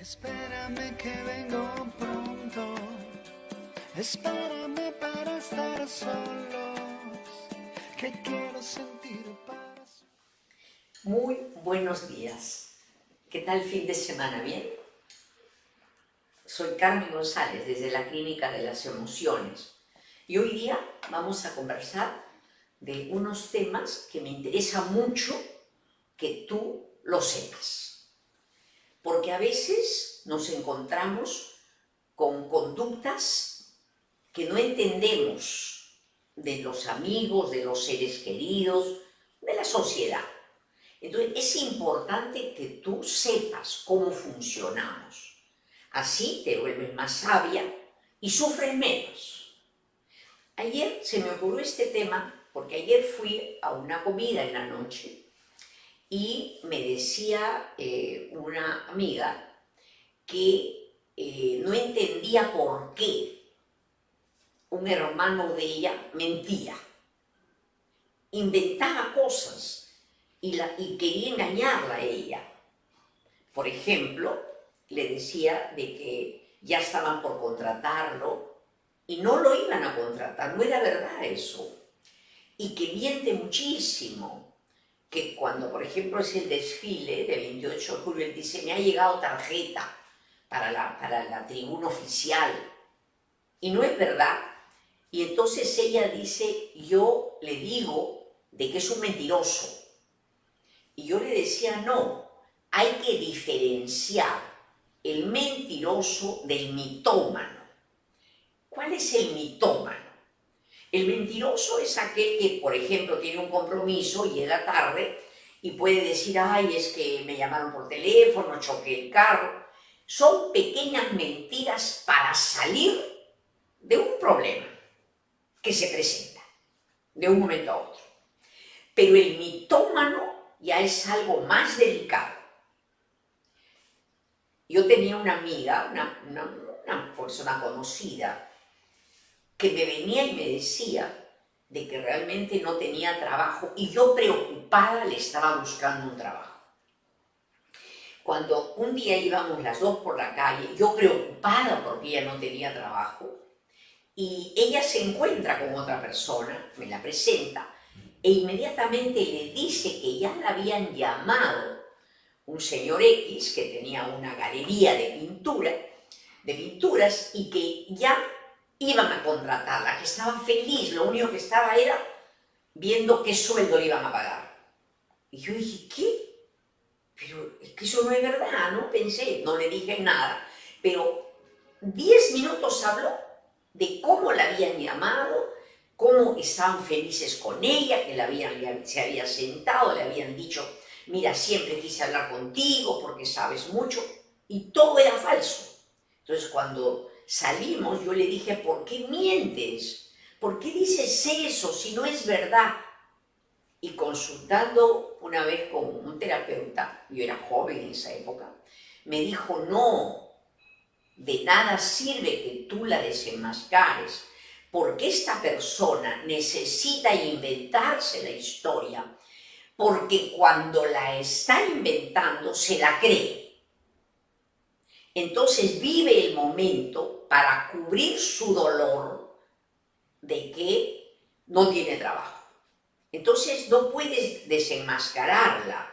Espérame que vengo pronto, espérame para estar solos, que quiero sentir paz. Muy buenos días. ¿Qué tal fin de semana? ¿Bien? Soy Carmen González desde la Clínica de las Emociones y hoy día vamos a conversar de unos temas que me interesa mucho que tú lo sepas. Porque a veces nos encontramos con conductas que no entendemos de los amigos, de los seres queridos, de la sociedad. Entonces es importante que tú sepas cómo funcionamos. Así te vuelves más sabia y sufres menos. Ayer se me ocurrió este tema porque ayer fui a una comida en la noche y me decía una amiga que no entendía por qué un hermano de ella mentía, inventaba cosas y quería engañarla a ella. Por ejemplo, le decía de que ya estaban por contratarlo y no lo iban a contratar, no era verdad eso. Y que miente muchísimo, que cuando, por ejemplo, es el desfile de 28 de julio, él dice, me ha llegado tarjeta para la tribuna oficial. Y no es verdad. Y entonces ella dice, yo le digo de que es un mentiroso. Y yo le decía, no, hay que diferenciar el mentiroso del mitómano. ¿Cuál es el mitómano? El mentiroso es aquel que, por ejemplo, tiene un compromiso, llega tarde y puede decir, ay, es que me llamaron por teléfono, choqué el carro. Son pequeñas mentiras para salir de un problema que se presenta de un momento a otro. Pero el mitómano ya es algo más delicado. Yo tenía una amiga, una persona conocida, que me venía y me decía de que realmente no tenía trabajo y yo preocupada le estaba buscando un trabajo. Cuando un día íbamos las dos por la calle, yo preocupada porque ella no tenía trabajo, y ella se encuentra con otra persona, me la presenta, e inmediatamente le dice que ya la habían llamado un señor X que tenía una galería de pinturas y que ya iban a contratarla, que estaba feliz, lo único que estaba era viendo qué sueldo le iban a pagar. Y yo dije, ¿qué? Pero es que eso no es verdad, ¿no? Pensé, no le dije nada, pero 10 minutos habló de cómo la habían llamado, cómo estaban felices con ella, que se había sentado, le habían dicho, mira, siempre quise hablar contigo porque sabes mucho, y todo era falso. Entonces cuando salimos yo le dije, ¿por qué mientes? ¿Por qué dices eso si no es verdad? Y consultando una vez con un terapeuta, yo era joven en esa época, me dijo, no, de nada sirve que tú la desenmascares, porque esta persona necesita inventarse la historia, porque cuando la está inventando se la cree. Entonces vive el momento para cubrir su dolor de que no tiene trabajo. Entonces no puedes desenmascararla.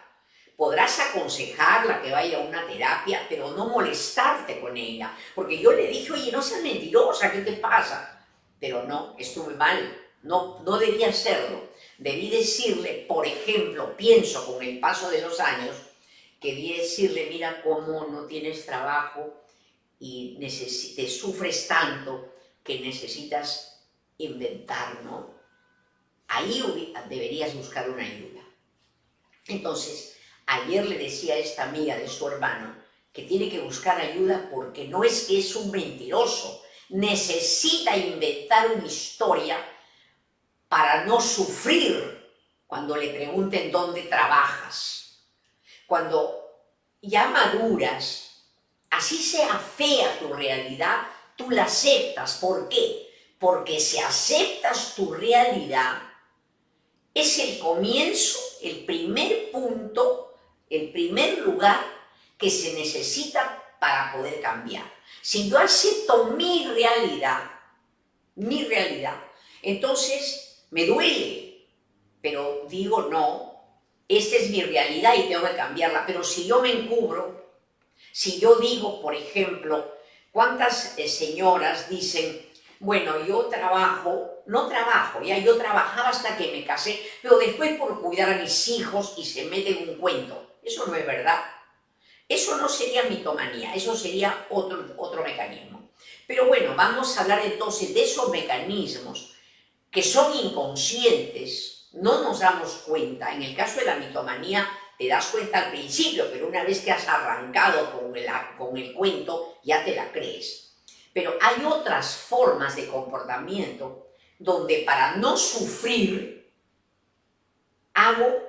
Podrás aconsejarla que vaya a una terapia, pero no molestarte con ella. Porque yo le dije, oye, no seas mentirosa, ¿qué te pasa? Pero no, estuve mal, no debía hacerlo. Debí decirle, por ejemplo, pienso con el paso de los años, que debí decirle, mira cómo no tienes trabajo y te sufres tanto que necesitas inventar, ¿no? Ahí deberías buscar una ayuda. Entonces, ayer le decía a esta amiga de su hermano que tiene que buscar ayuda porque no es que es un mentiroso, necesita inventar una historia para no sufrir cuando le pregunten dónde trabajas. Cuando ya maduras, así sea fea tu realidad, tú la aceptas. ¿Por qué? Porque si aceptas tu realidad, es el comienzo, el primer punto, el primer lugar que se necesita para poder cambiar. Si yo acepto mi realidad, entonces me duele, pero digo no, esta es mi realidad y tengo que cambiarla. Pero si yo me encubro, si yo digo, por ejemplo, ¿cuántas señoras dicen, bueno, yo yo trabajaba hasta que me casé, pero después por cuidar a mis hijos y se meten un cuento? Eso no es verdad. Eso no sería mitomanía, eso sería otro mecanismo. Pero bueno, vamos a hablar entonces de esos mecanismos que son inconscientes, no nos damos cuenta. En el caso de la mitomanía te das cuenta al principio, pero una vez que has arrancado con el cuento, ya te la crees. Pero hay otras formas de comportamiento donde para no sufrir hago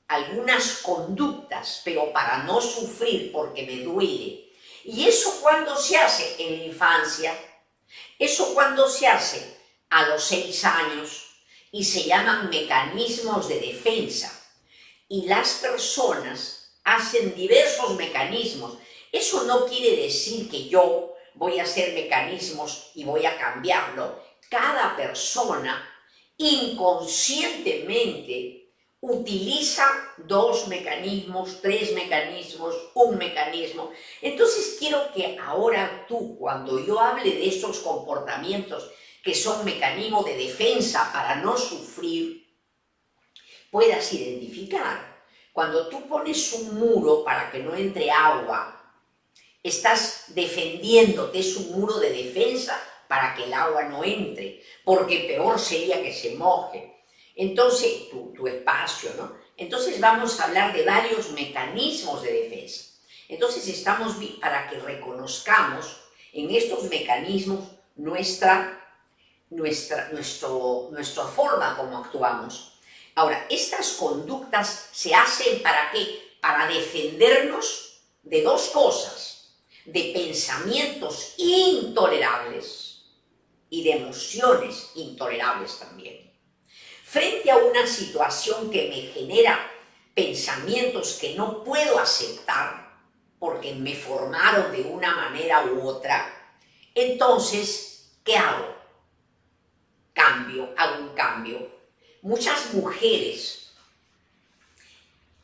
algunas conductas, pero para no sufrir porque me duele. Y eso cuando se hace en la infancia, eso cuando se hace a los 6 años y se llaman mecanismos de defensa. Y las personas hacen diversos mecanismos. Eso no quiere decir que yo voy a hacer mecanismos y voy a cambiarlo. Cada persona inconscientemente utiliza 2 mecanismos, 3 mecanismos, un mecanismo. Entonces quiero que ahora tú, cuando yo hable de estos comportamientos que son mecanismos de defensa para no sufrir, puedas identificar. Cuando tú pones un muro para que no entre agua, estás defendiéndote, es un muro de defensa para que el agua no entre, porque peor sería que se moje. Entonces, tu espacio, ¿no? Entonces vamos a hablar de varios mecanismos de defensa. Entonces estamos para que reconozcamos en estos mecanismos nuestra forma como actuamos. Ahora, estas conductas se hacen ¿para qué? Para defendernos de 2 cosas, de pensamientos intolerables y de emociones intolerables también. Frente a una situación que me genera pensamientos que no puedo aceptar porque me formaron de una manera u otra, entonces, ¿qué hago? Hago un cambio. Muchas mujeres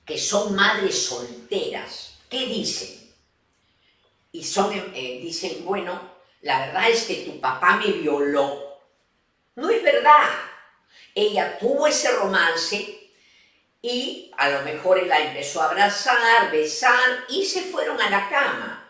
que son madres solteras, ¿qué dicen? Y dicen, bueno, la verdad es que tu papá me violó. No es verdad. Ella tuvo ese romance y a lo mejor él la empezó a abrazar, besar y se fueron a la cama.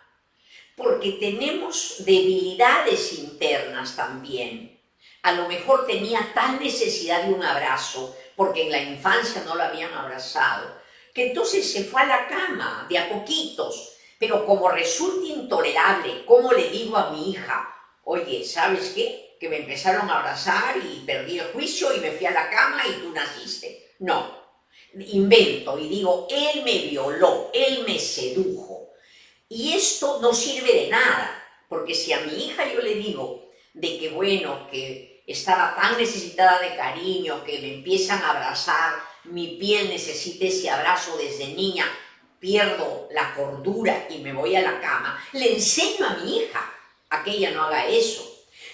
Porque tenemos debilidades internas también. A lo mejor tenía tal necesidad de un abrazo, porque en la infancia no lo habían abrazado, que entonces se fue a la cama de a poquitos. Pero como resulta intolerable, ¿cómo le digo a mi hija? Oye, ¿sabes qué? Que me empezaron a abrazar y perdí el juicio y me fui a la cama y tú naciste. No, invento y digo, él me violó, él me sedujo. Y esto no sirve de nada, porque si a mi hija yo le digo de que bueno, que estaba tan necesitada de cariño, que me empiezan a abrazar, mi piel necesita ese abrazo desde niña, pierdo la cordura y me voy a la cama, le enseño a mi hija a que ella no haga eso.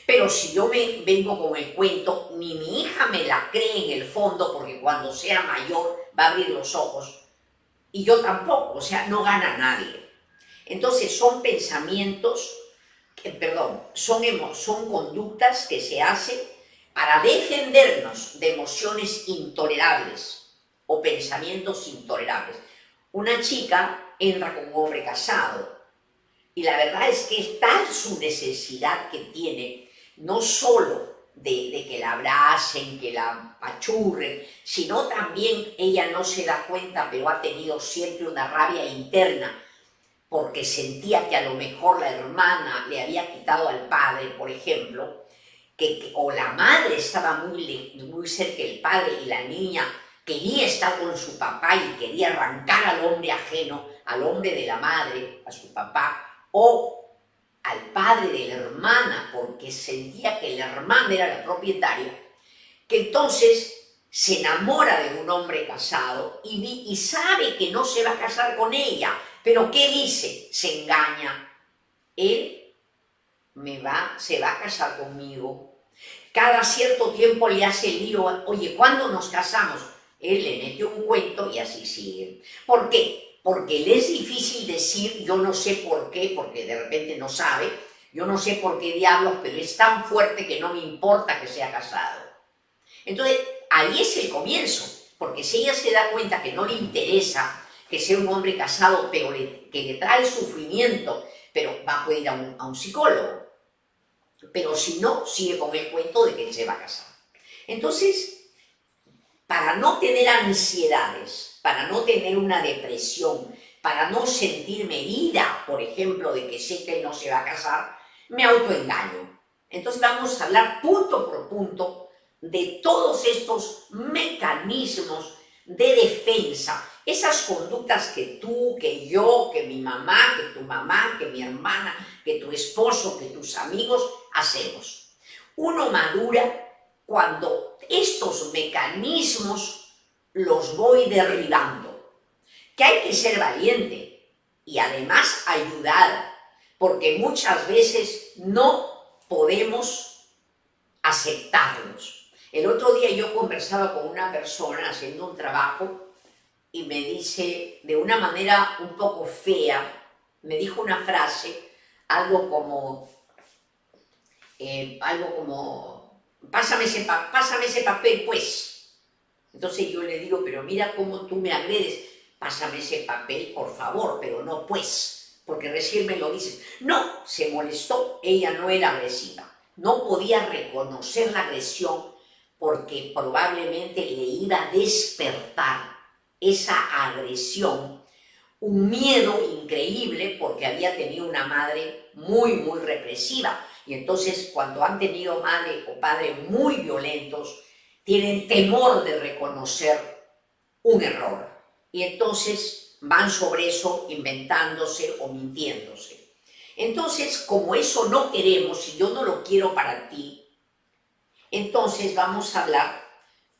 Pero si yo me vengo con el cuento, ni mi hija me la cree en el fondo, porque cuando sea mayor va a abrir los ojos, y yo tampoco, o sea, no gana nadie. Entonces son pensamientos, son conductas que se hacen para defendernos de emociones intolerables o pensamientos intolerables. Una chica entra con un hombre casado y la verdad es que es tal su necesidad que tiene, no solo de que la abracen, que la apachurren, sino también ella no se da cuenta, pero ha tenido siempre una rabia interna, porque sentía que a lo mejor la hermana le había quitado al padre, por ejemplo, o la madre estaba muy cerca del padre y la niña quería estar con su papá y quería arrancar al hombre ajeno, al hombre de la madre, a su papá, o al padre de la hermana, porque sentía que la hermana era la propietaria, que entonces se enamora de un hombre casado y sabe que no se va a casar con ella, pero ¿qué dice? Se engaña, él se va a casar conmigo. Cada cierto tiempo le hace lío, oye, ¿cuándo nos casamos? Él le metió un cuento y así sigue. ¿Por qué? Porque le es difícil decir, yo no sé por qué, porque de repente no sabe, yo no sé por qué diablos, pero es tan fuerte que no me importa que sea casado. Entonces, ahí es el comienzo, porque si ella se da cuenta que no le interesa que sea un hombre casado, pero que le trae sufrimiento, pero puede ir a un psicólogo. Pero si no, sigue con el cuento de que él se va a casar. Entonces, para no tener ansiedades, para no tener una depresión, para no sentirme herida, por ejemplo, de que sé que él no se va a casar, me autoengaño. Entonces vamos a hablar punto por punto de todos estos mecanismos de defensa, esas conductas que tú, que yo, que mi mamá, que tu mamá, que mi hermana, que tu esposo, que tus amigos hacemos. Uno madura cuando estos mecanismos los voy derribando. Que hay que ser valiente y además ayudar, porque muchas veces no podemos aceptarlos. El otro día yo conversaba con una persona haciendo un trabajo y me dice, de una manera un poco fea, me dijo una frase, algo como, pásame ese papel, pues. Entonces yo le digo, pero mira cómo tú me agredes, pásame ese papel, por favor, pero no pues, porque recién me lo dices. No, se molestó, ella no era agresiva, no podía reconocer la agresión porque probablemente le iba a despertar esa agresión, un miedo increíble porque había tenido una madre muy, muy represiva. Y entonces cuando han tenido madre o padre muy violentos, tienen temor de reconocer un error. Y entonces van sobre eso inventándose o mintiéndose. Entonces, como eso no queremos, si yo no lo quiero para ti, entonces vamos a hablar,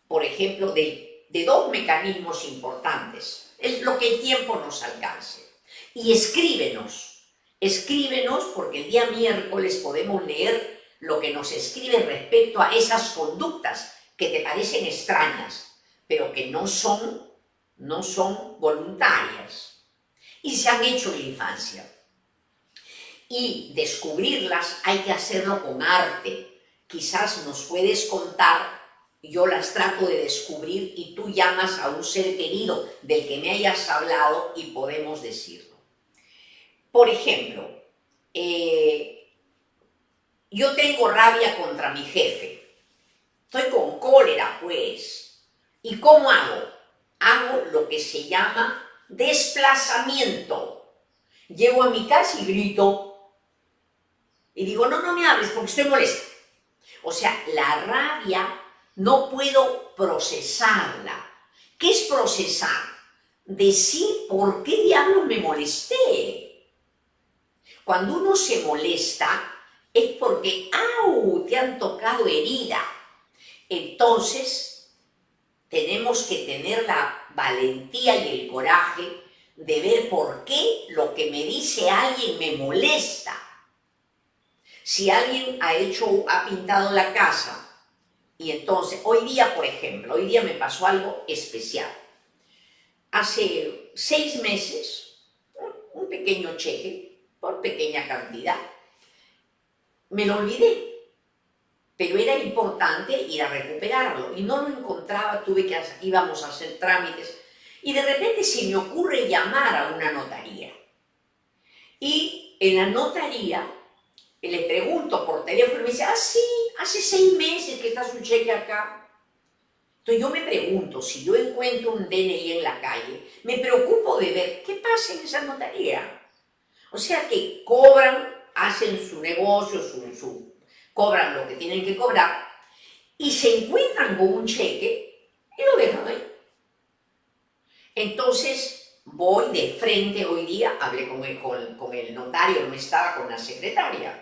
por ejemplo, de dos mecanismos importantes. Es lo que el tiempo nos alcance. Y escríbenos porque el día miércoles podemos leer lo que nos escribe respecto a esas conductas que te parecen extrañas, pero que no son voluntarias y se han hecho en la infancia. Y descubrirlas hay que hacerlo con arte. Quizás nos puedes contar, yo las trato de descubrir y tú llamas a un ser querido del que me hayas hablado y podemos decirlo. Por ejemplo, yo tengo rabia contra mi jefe, estoy con cólera pues, ¿y cómo hago? Hago lo que se llama desplazamiento. Llego a mi casa y grito y digo, no me hables porque estoy molesta. O sea, la rabia no puedo procesarla. ¿Qué es procesar? Decir por qué diablos me molesté. Cuando uno se molesta es porque, ¡au!, te han tocado herida. Entonces, tenemos que tener la valentía y el coraje de ver por qué lo que me dice alguien me molesta. Si alguien ha pintado la casa, y entonces, hoy día, por ejemplo, hoy día me pasó algo especial. Hace 6 meses, un pequeño cheque, por pequeña cantidad, me lo olvidé, pero era importante ir a recuperarlo, y no lo encontraba, íbamos a hacer trámites, y de repente se me ocurre llamar a una notaría. Y en la notaría, le pregunto por teléfono y me dice, sí, hace 6 meses que está su cheque acá. Entonces yo me pregunto, si yo encuentro un DNI en la calle, me preocupo de ver qué pasa en esa notaría. O sea que cobran, hacen su negocio, cobran lo que tienen que cobrar y se encuentran con un cheque y lo dejan ahí. Entonces voy de frente hoy día, hablé con el notario, no estaba con la secretaria.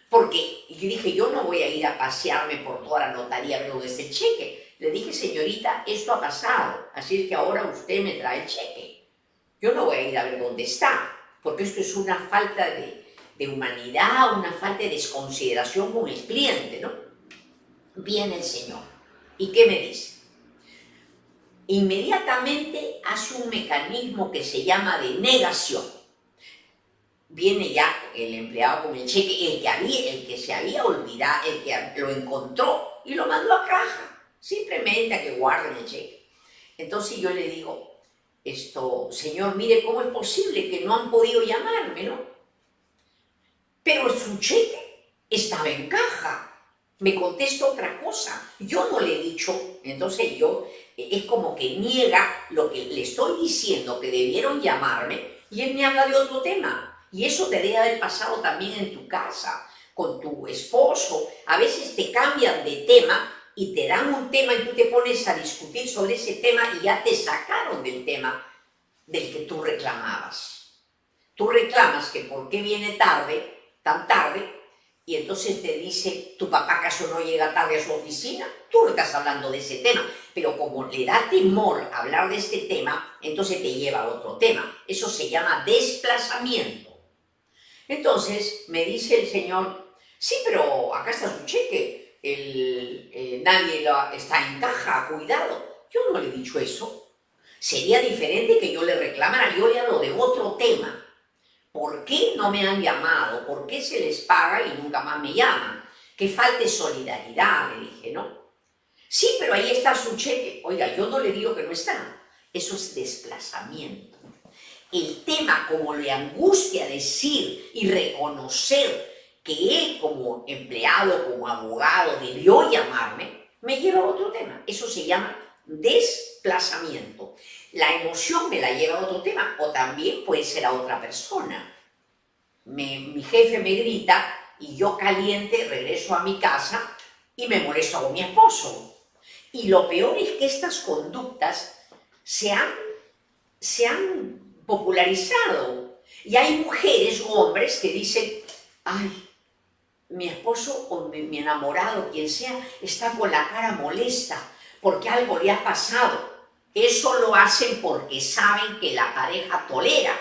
Porque yo dije, yo no voy a ir a pasearme por toda la notaría viendo ese cheque. Le dije, señorita, esto ha pasado, así es que ahora usted me trae el cheque. Yo no voy a ir a ver dónde está, porque esto es una falta de humanidad, una falta de desconsideración con el cliente, ¿no? Viene el señor. ¿Y qué me dice? Inmediatamente hace un mecanismo que se llama de negación. Viene ya el empleado con el cheque, el que se había olvidado, el que lo encontró y lo mandó a caja, simplemente a que guarden el cheque. Entonces yo le digo, señor, mire, ¿cómo es posible que no han podido llamarme, no? Pero su cheque estaba en caja. Me contesta otra cosa. Yo no le he dicho, entonces es como que niega lo que le estoy diciendo, que debieron llamarme, y él me habla de otro tema. Y eso te debe haber pasado también en tu casa, con tu esposo. A veces te cambian de tema y te dan un tema y tú te pones a discutir sobre ese tema y ya te sacaron del tema del que tú reclamabas. Tú reclamas que por qué viene tarde, tan tarde, y entonces te dice, ¿tu papá acaso no llega tarde a su oficina? Tú no estás hablando de ese tema, pero como le da temor hablar de este tema, entonces te lleva a otro tema. Eso se llama desplazamiento. Entonces me dice el señor, sí, pero acá está su cheque, nadie está en caja, cuidado. Yo no le he dicho eso. Sería diferente que yo le reclamara, yo le hablo de otro tema. ¿Por qué no me han llamado? ¿Por qué se les paga y nunca más me llaman? Que falte solidaridad, le dije, ¿no? Sí, pero ahí está su cheque. Oiga, yo no le digo que no está. Eso es desplazamiento. El tema, como le angustia decir y reconocer que él como empleado, como abogado, debió llamarme, me lleva a otro tema. Eso se llama desplazamiento. La emoción me la lleva a otro tema, o también puede ser a otra persona. Mi jefe me grita y yo caliente regreso a mi casa y me molesto con mi esposo. Y lo peor es que estas conductas se han popularizado. Y hay mujeres o hombres que dicen, ay, mi esposo o mi enamorado, quien sea, está con la cara molesta porque algo le ha pasado. Eso lo hacen porque saben que la pareja tolera.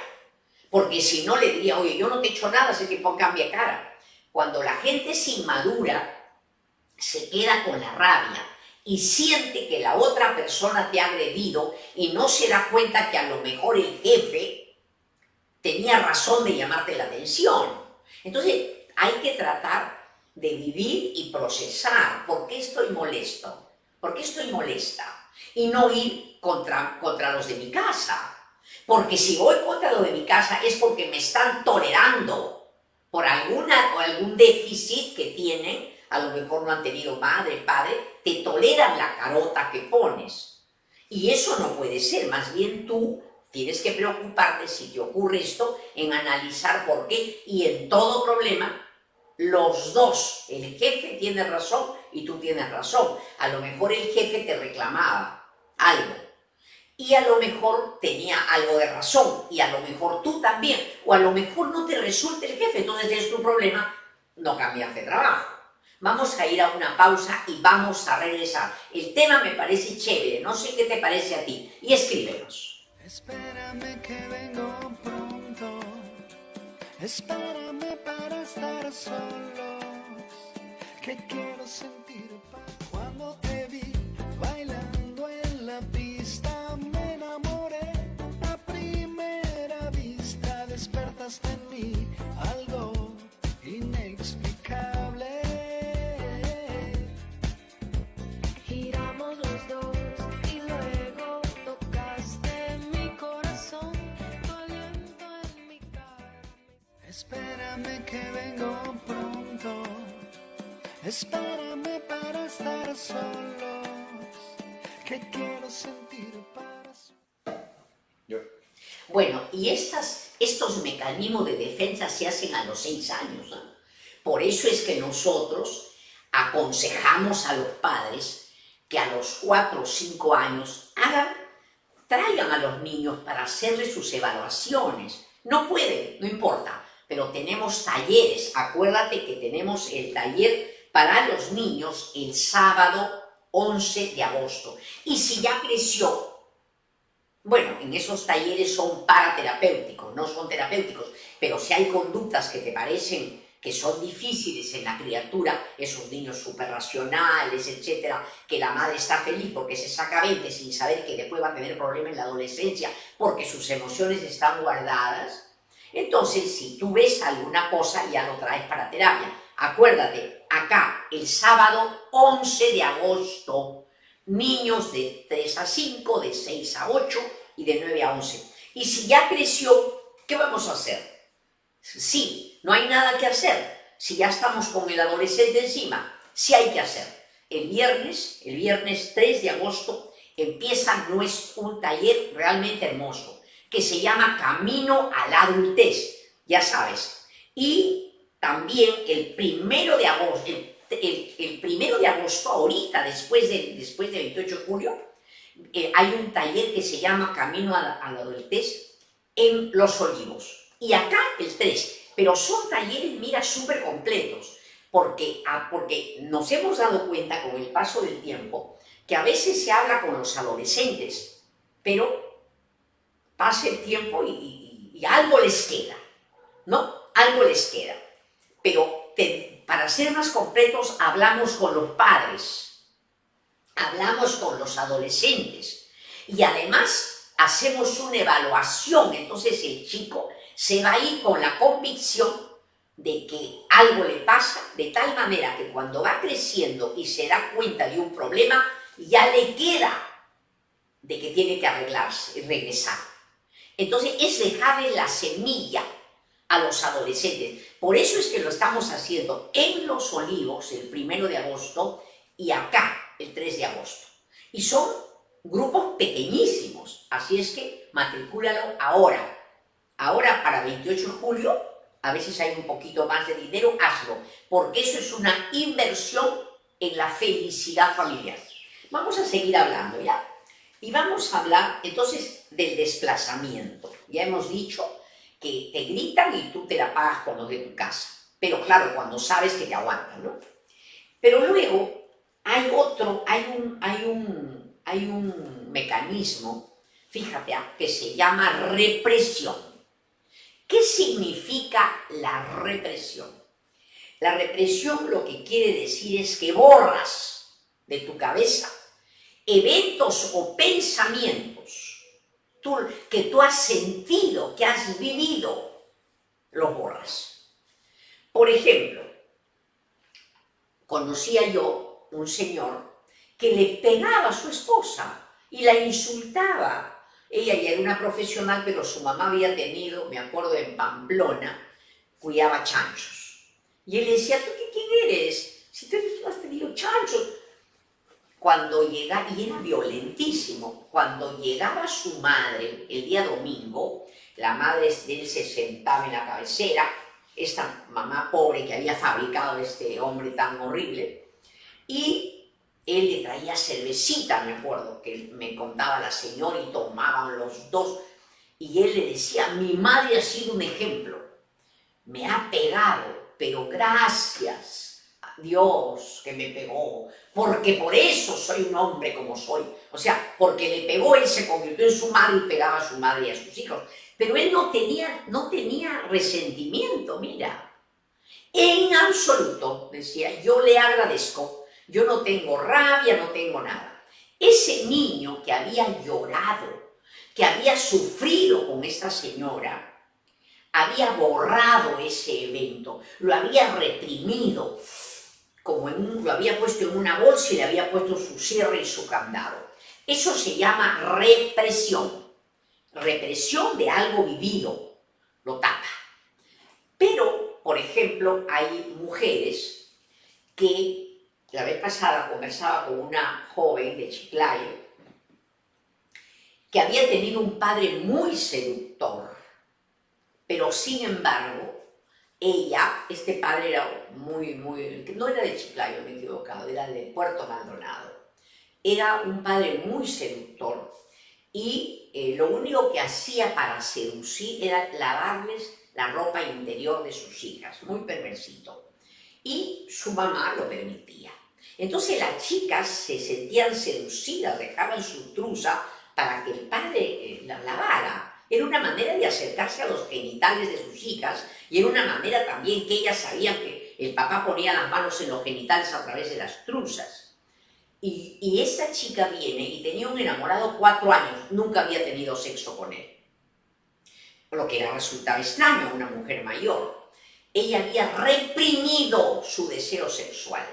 Porque si no le diría, oye, yo no te he hecho nada, ese tipo cambia cara. Cuando la gente es inmadura, se queda con la rabia y siente que la otra persona te ha agredido y no se da cuenta que a lo mejor el jefe tenía razón de llamarte la atención. Entonces hay que tratar de vivir y procesar. ¿Por qué estoy molesto? ¿Por qué estoy molesta? Y no ir contra los de mi casa. Porque si voy contra los de mi casa es porque me están tolerando por algún déficit que tienen. A lo mejor no han tenido madre, padre, te toleran la carota que pones. Y eso no puede ser, más bien tú tienes que preocuparte si te ocurre esto, en analizar por qué, y en todo problema, los dos, el jefe tiene razón y tú tienes razón. A lo mejor el jefe te reclamaba algo, y a lo mejor tenía algo de razón, y a lo mejor tú también, o a lo mejor no te resulta el jefe, entonces es tu problema, no cambias de trabajo. Vamos a ir a una pausa y vamos a regresar. El tema me parece chévere, no sé qué te parece a ti, y escríbenos. Espérame que vengo pronto, espérame para estar solos, que quiero sentir paz. Cuando te vi bailando en la pista me enamoré a primera vista, despertaste en mí algo inexplicable. Giramos los dos y luego tocaste mi corazón, tu aliento en mi cara. Espérame que vengo pronto, espérame para estar solos, que quiero sentir paz. Bueno, y estos mecanismos de defensa se hacen a los 6 años, ¿no? Por eso es que nosotros aconsejamos a los padres que a los 4 o 5 años traigan a los niños para hacerles sus evaluaciones. No pueden, no importa, pero tenemos talleres. Acuérdate que tenemos el taller para los niños el sábado 11 de agosto. Y si ya creció, Bueno, en esos talleres son paraterapéuticos, no son terapéuticos, pero si hay conductas que te parecen que son difíciles en la criatura, esos niños superracionales, etcétera, que la madre está feliz porque se saca 20 sin saber que después va a tener problemas en la adolescencia porque sus emociones están guardadas, entonces si tú ves alguna cosa ya lo traes para terapia. Acuérdate, acá el sábado 11 de agosto, niños de 3 a 5, de 6 a 8 y de 9 a 11. Y si ya creció, ¿qué vamos a hacer? Sí, no hay nada que hacer. Si ya estamos con el adolescente encima, sí hay que hacer. El viernes 3 de agosto, empieza un taller realmente hermoso que se llama Camino a la Adultez, ya sabes. Y también el 1 de agosto, el 1 de agosto, ahorita, después de 28 de julio, hay un taller que se llama Camino a la Adultez en Los Olivos. Y acá el 3, pero son talleres, mira, súper completos, porque nos hemos dado cuenta con el paso del tiempo que a veces se habla con los adolescentes, pero pasa el tiempo y algo les queda, ¿no? Algo les queda. Pero para ser más completos, hablamos con los padres, hablamos con los adolescentes y además hacemos una evaluación. Entonces el chico se va a ir con la convicción de que algo le pasa, de tal manera que cuando va creciendo y se da cuenta de un problema, ya le queda de que tiene que arreglarse y regresar. Entonces es dejarle la semilla a los adolescentes. Por eso es que lo estamos haciendo en Los Olivos el 1 de agosto y acá el 3 de agosto. Y son grupos pequeñísimos, así es que matricúlalo ahora. Ahora para 28 de julio, a veces hay un poquito más de dinero, hazlo, porque eso es una inversión en la felicidad familiar. Vamos a seguir hablando, ¿ya? Y vamos a hablar entonces del desplazamiento. Ya hemos dicho que te gritan y tú te la pagas con los de tu casa. Pero claro, cuando sabes que te aguantan, ¿no? Pero luego hay un mecanismo, fíjate, que se llama represión. ¿Qué significa la represión? La represión lo que quiere decir es que borras de tu cabeza eventos o pensamientos que tú has sentido, que has vivido, los borras. Por ejemplo, conocía yo un señor que le pegaba a su esposa y la insultaba. Ella ya era una profesional, pero su mamá había tenido, me acuerdo, en Pamplona, cuidaba chanchos. Y él le decía, ¿tú quién eres? Si tú has tenido chanchos. Cuando llegaba, y era violentísimo, cuando llegaba su madre el día domingo, la madre de él se sentaba en la cabecera, esta mamá pobre que había fabricado este hombre tan horrible, y él le traía cervecita, me acuerdo, que me contaba la señora, y tomaban los dos, y él le decía, mi madre ha sido un ejemplo, me ha pegado, pero gracias a Dios que me pegó, porque por eso soy un hombre como soy. O sea, porque le pegó, él se convirtió en su madre y pegaba a su madre y a sus hijos. Pero él no tenía resentimiento, mira. En absoluto, decía, yo le agradezco, yo no tengo rabia, no tengo nada. Ese niño que había llorado, que había sufrido con esta señora, había borrado ese evento, lo había reprimido, lo había puesto en una bolsa y le había puesto su cierre y su candado. Eso se llama represión. Represión de algo vivido, lo tapa. Pero, por ejemplo, hay mujeres que, la vez pasada conversaba con una joven de Chiclayo, que había tenido un padre muy seductor, pero sin embargo, este padre era no era de Chiclayo, me he equivocado, era de Puerto Maldonado. Era un padre muy seductor y lo único que hacía para seducir era lavarles la ropa interior de sus hijas, muy perversito. Y su mamá lo permitía. Entonces las chicas se sentían seducidas, dejaban su truza para que el padre la lavara. Era una manera de acercarse a los genitales de sus hijas y era una manera también que ellas sabían que el papá ponía las manos en los genitales a través de las truzas. Y esta chica viene y tenía un enamorado 4 años, nunca había tenido sexo con él. Lo que resultaba extraño a una mujer mayor. Ella había reprimido su deseo sexual.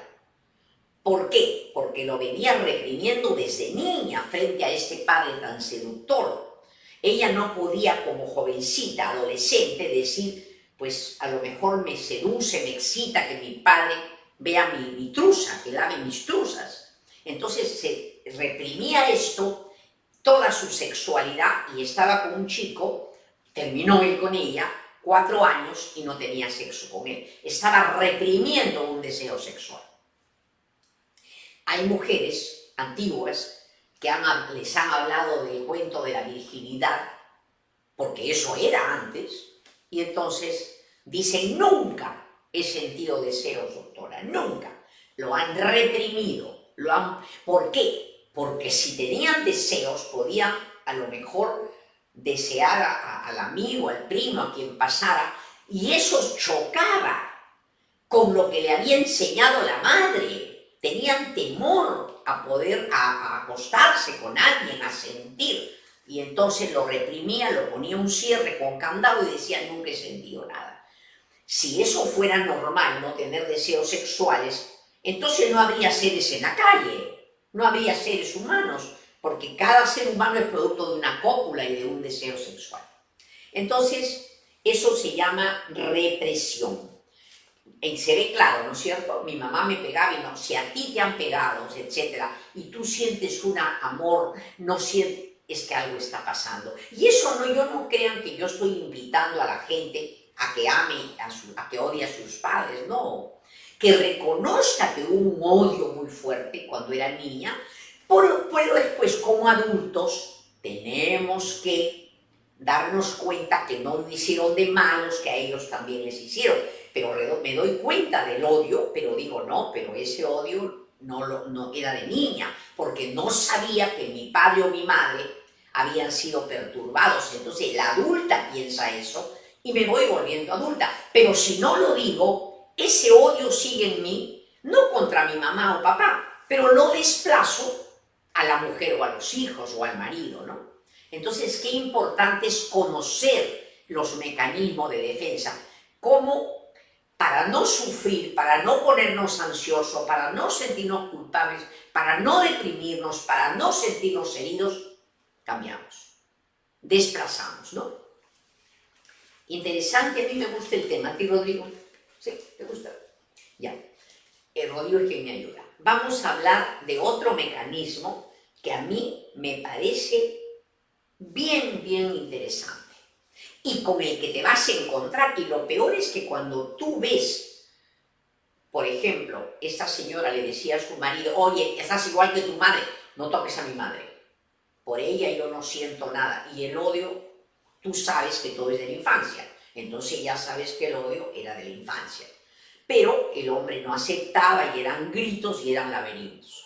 ¿Por qué? Porque lo venía reprimiendo desde niña frente a este padre tan seductor. Ella no podía, como jovencita, adolescente, decir, pues a lo mejor me seduce, me excita que mi padre vea mi truza, que lave mis truzas. Entonces se reprimía esto, toda su sexualidad, y estaba con un chico, terminó él con ella, 4 años y no tenía sexo con él. Estaba reprimiendo un deseo sexual. Hay mujeres antiguas que les han hablado del cuento de la virginidad, porque eso era antes, y entonces dicen, nunca he sentido deseos, doctora, nunca. Lo han reprimido. ¿Por qué? Porque si tenían deseos, podían a lo mejor desear al amigo, al primo, a quien pasara, y eso chocaba con lo que le había enseñado la madre. Tenían temor a acostarse con alguien, a sentir, y entonces lo reprimía, lo ponía un cierre con candado y decía, nunca he sentido nada. Si eso fuera normal, no tener deseos sexuales, entonces no habría seres en la calle, no habría seres humanos, porque cada ser humano es producto de una cópula y de un deseo sexual. Entonces, eso se llama represión. Y se ve claro, ¿no es cierto? Mi mamá me pegaba y no, si a ti te han pegado, etc., y tú sientes un amor, no sientes, es que algo está pasando. Y eso yo no crean que yo estoy invitando a la gente a que ame, a que odie a sus padres, no. Que reconozca que hubo un odio muy fuerte cuando era niña, pero después como adultos tenemos que darnos cuenta que no lo hicieron de malos, que a ellos también les hicieron. Pero me doy cuenta del odio, pero digo, no, pero ese odio no era de niña, porque no sabía que mi padre o mi madre habían sido perturbados. Entonces la adulta piensa eso y me voy volviendo adulta. Pero si no lo digo, ese odio sigue en mí, no contra mi mamá o papá, pero lo desplazo a la mujer o a los hijos o al marido, ¿no? Entonces, qué importante es conocer los mecanismos de defensa, cómo para no sufrir, para no ponernos ansiosos, para no sentirnos culpables, para no deprimirnos, para no sentirnos heridos, cambiamos, desplazamos, ¿no? Interesante, a mí me gusta el tema. ¿A ti, Rodrigo? ¿Sí? ¿Te gusta? Ya. Rodrigo es quien me ayuda. Vamos a hablar de otro mecanismo que a mí me parece bien interesante y con el que te vas a encontrar, y lo peor es que cuando tú ves, por ejemplo, esta señora le decía a su marido, oye, estás igual que tu madre, no toques a mi madre, por ella yo no siento nada, y el odio, tú sabes que todo es de la infancia, entonces ya sabes que el odio era de la infancia, pero el hombre no aceptaba y eran gritos y eran laberintos.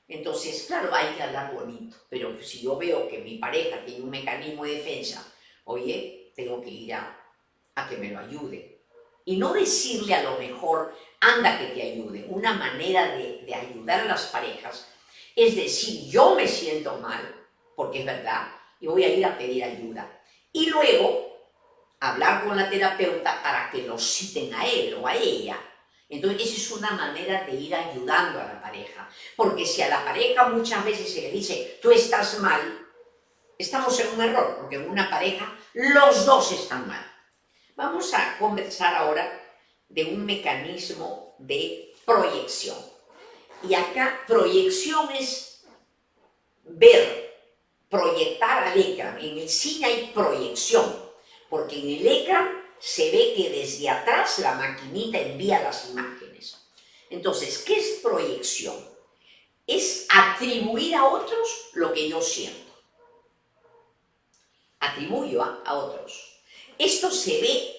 Entonces, claro, hay que hablar bonito, pero si yo veo que mi pareja tiene un mecanismo de defensa, oye, tengo que ir a que me lo ayude. Y no decirle a lo mejor, anda que te ayude. Una manera de ayudar a las parejas es decir, yo me siento mal, porque es verdad, y voy a ir a pedir ayuda. Y luego, hablar con la terapeuta para que lo citen a él o a ella. Entonces, esa es una manera de ir ayudando a la pareja. Porque si a la pareja muchas veces se le dice, tú estás mal, estamos en un error, porque en una pareja los dos están mal. Vamos a conversar ahora de un mecanismo de proyección. Y acá, proyección es ver, proyectar al ecran. En el cine hay proyección, porque en el ecran se ve que desde atrás la maquinita envía las imágenes. Entonces, ¿qué es proyección? Es atribuir a otros lo que yo siento. Atribuyo a otros. Esto se ve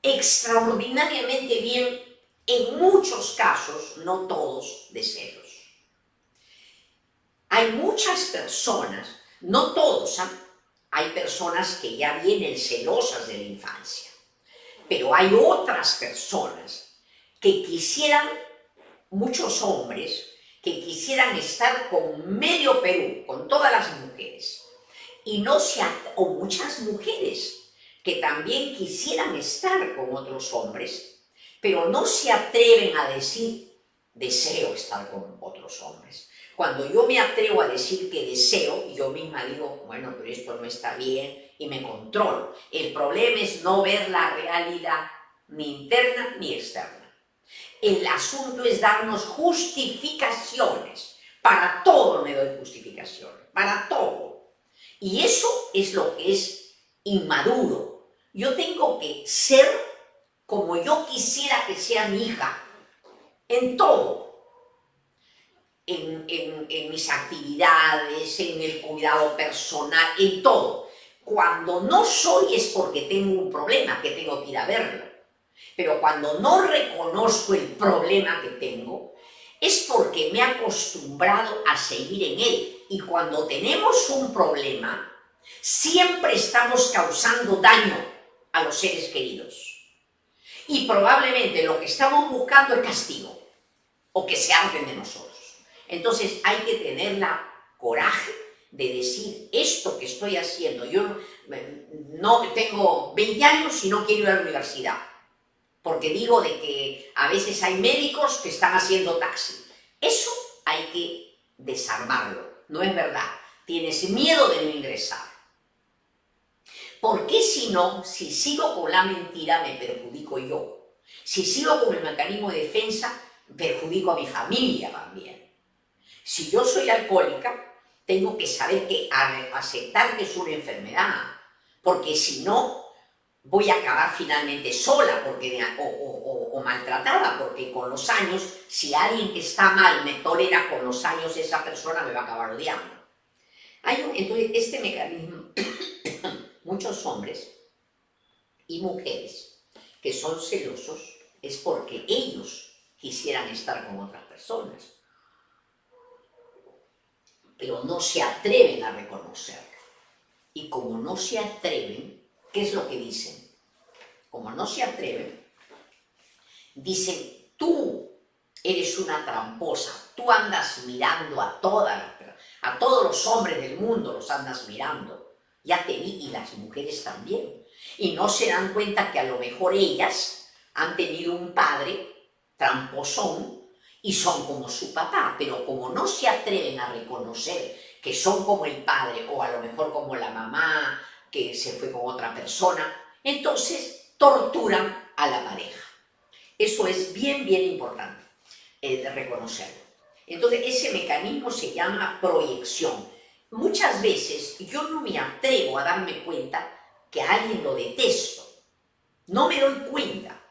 extraordinariamente bien en muchos casos, no todos, de celos. Hay muchas personas, No todos, ¿ah? Hay personas que ya vienen celosas de la infancia, pero hay otras personas que quisieran, muchos hombres, que quisieran estar con medio Perú, con todas las mujeres, y no se o muchas mujeres que también quisieran estar con otros hombres, pero no se atreven a decir, deseo estar con otros hombres. Cuando yo me atrevo a decir que deseo, yo misma digo, bueno, pero esto no está bien y me controlo. El problema es no ver la realidad ni interna ni externa. El asunto es darnos justificaciones. Para todo me doy justificaciones, para todo. Y eso es lo que es inmaduro. Yo tengo que ser como yo quisiera que sea mi hija, en todo. En mis actividades, en el cuidado personal, en todo. Cuando no soy es porque tengo un problema que tengo que ir a verlo. Pero cuando no reconozco el problema que tengo, es porque me he acostumbrado a seguir en él. Y cuando tenemos un problema, siempre estamos causando daño a los seres queridos. Y probablemente lo que estamos buscando es castigo, o que se harten de nosotros. Entonces hay que tener la coraje de decir, esto que estoy haciendo, yo no tengo 20 años y no quiero ir a la universidad, porque digo de que a veces hay médicos que están haciendo taxi. Eso hay que desarmarlo, no es verdad. Tienes miedo de no ingresar. ¿Por qué si no, si sigo con la mentira, me perjudico yo? Si sigo con el mecanismo de defensa, perjudico a mi familia también. Si yo soy alcohólica, tengo que saber que aceptar que es una enfermedad, porque si no, voy a acabar finalmente sola o maltratada, porque con los años, si alguien que está mal me tolera, con los años esa persona me va a acabar odiando. Entonces, este mecanismo, muchos hombres y mujeres que son celosos, es porque ellos quisieran estar con otras personas, pero no se atreven a reconocerlo. Y como no se atreven, ¿qué es lo que dicen? Como no se atreven, dicen, tú eres una tramposa, tú andas mirando a todos los hombres del mundo los andas mirando, ya te vi, y las mujeres también. Y no se dan cuenta que a lo mejor ellas han tenido un padre tramposón y son como su papá, pero como no se atreven a reconocer que son como el padre, o a lo mejor como la mamá que se fue con otra persona, entonces torturan a la pareja. Eso es bien, bien importante, reconocerlo. Entonces ese mecanismo se llama proyección. Muchas veces yo no me atrevo a darme cuenta que a alguien lo detesto. No me doy cuenta,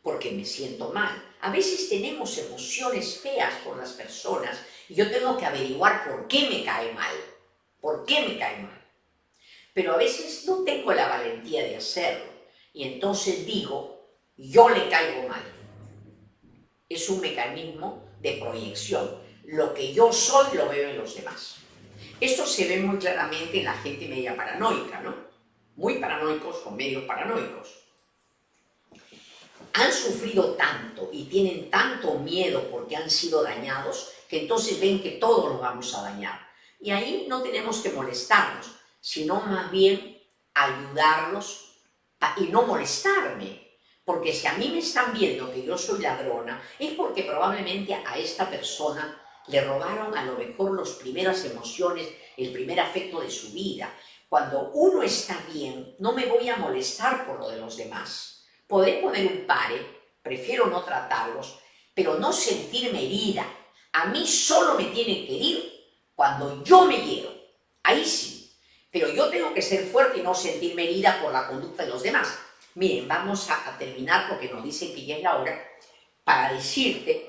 porque me siento mal. A veces tenemos emociones feas por las personas y yo tengo que averiguar por qué me cae mal. ¿Por qué me cae mal? Pero a veces no tengo la valentía de hacerlo y entonces digo, yo le caigo mal. Es un mecanismo de proyección. Lo que yo soy lo veo en los demás. Esto se ve muy claramente en la gente media paranoica, ¿no? Muy paranoicos con medios paranoicos. Han sufrido tanto y tienen tanto miedo porque han sido dañados que entonces ven que todos los vamos a dañar. Y ahí no tenemos que molestarnos, sino más bien ayudarlos y no molestarme. Porque si a mí me están viendo que yo soy ladrona, es porque probablemente a esta persona le robaron a lo mejor las primeras emociones, el primer afecto de su vida. Cuando uno está bien, no me voy a molestar por lo de los demás. Podré poner un pare, prefiero no tratarlos, pero no sentirme herida. A mí solo me tienen que herir cuando yo me hiero. Ahí sí. Pero yo tengo que ser fuerte y no sentirme herida por la conducta de los demás. Miren, vamos a terminar porque nos dicen que ya es la hora para decirte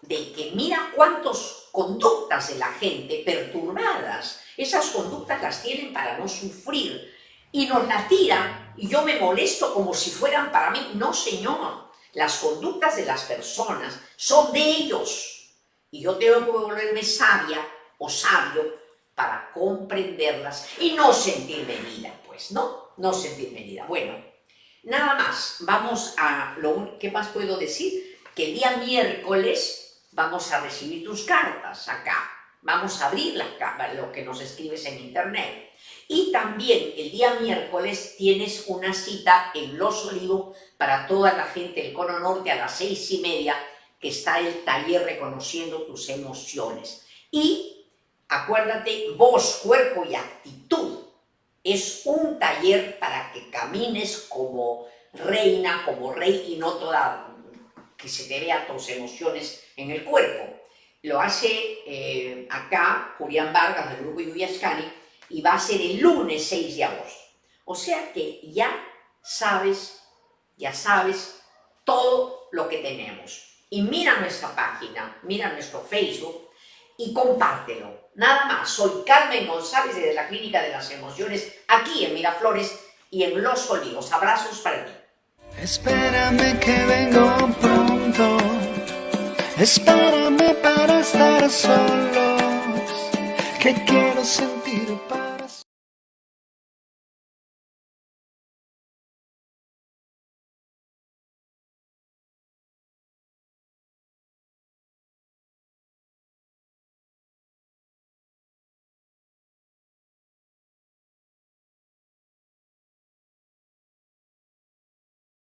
de que mira cuántas conductas de la gente perturbadas. Esas conductas las tienen para no sufrir y nos la tiran y yo me molesto como si fueran para mí. No, señor, las conductas de las personas son de ellos y yo tengo que volverme sabia o sabio para comprenderlas y no sentirme herida, pues, ¿no? No sentirme herida. Bueno, nada más, vamos a ¿qué más puedo decir? Que el día miércoles vamos a recibir tus cartas acá. Vamos a abrir lo que nos escribes en internet. Y también el día miércoles tienes una cita en Los Olivos para toda la gente del Cono Norte a las 6:30, que está el taller Reconociendo tus Emociones. Y acuérdate, voz, cuerpo y actitud. Es un taller para que camines como reina, como rey y no toda, que se te vea tus emociones en el cuerpo. Lo hace acá Julián Vargas del grupo Yuyascani y va a ser el lunes 6 de agosto. O sea que ya sabes todo lo que tenemos. Y mira nuestra página, mira nuestro Facebook y compártelo. Nada más, soy Carmen González desde la Clínica de las Emociones, aquí en Miraflores y en Los Olivos. Abrazos para ti. Espérame que vengo pronto. Espérame para estar solos, que quiero sentir paz.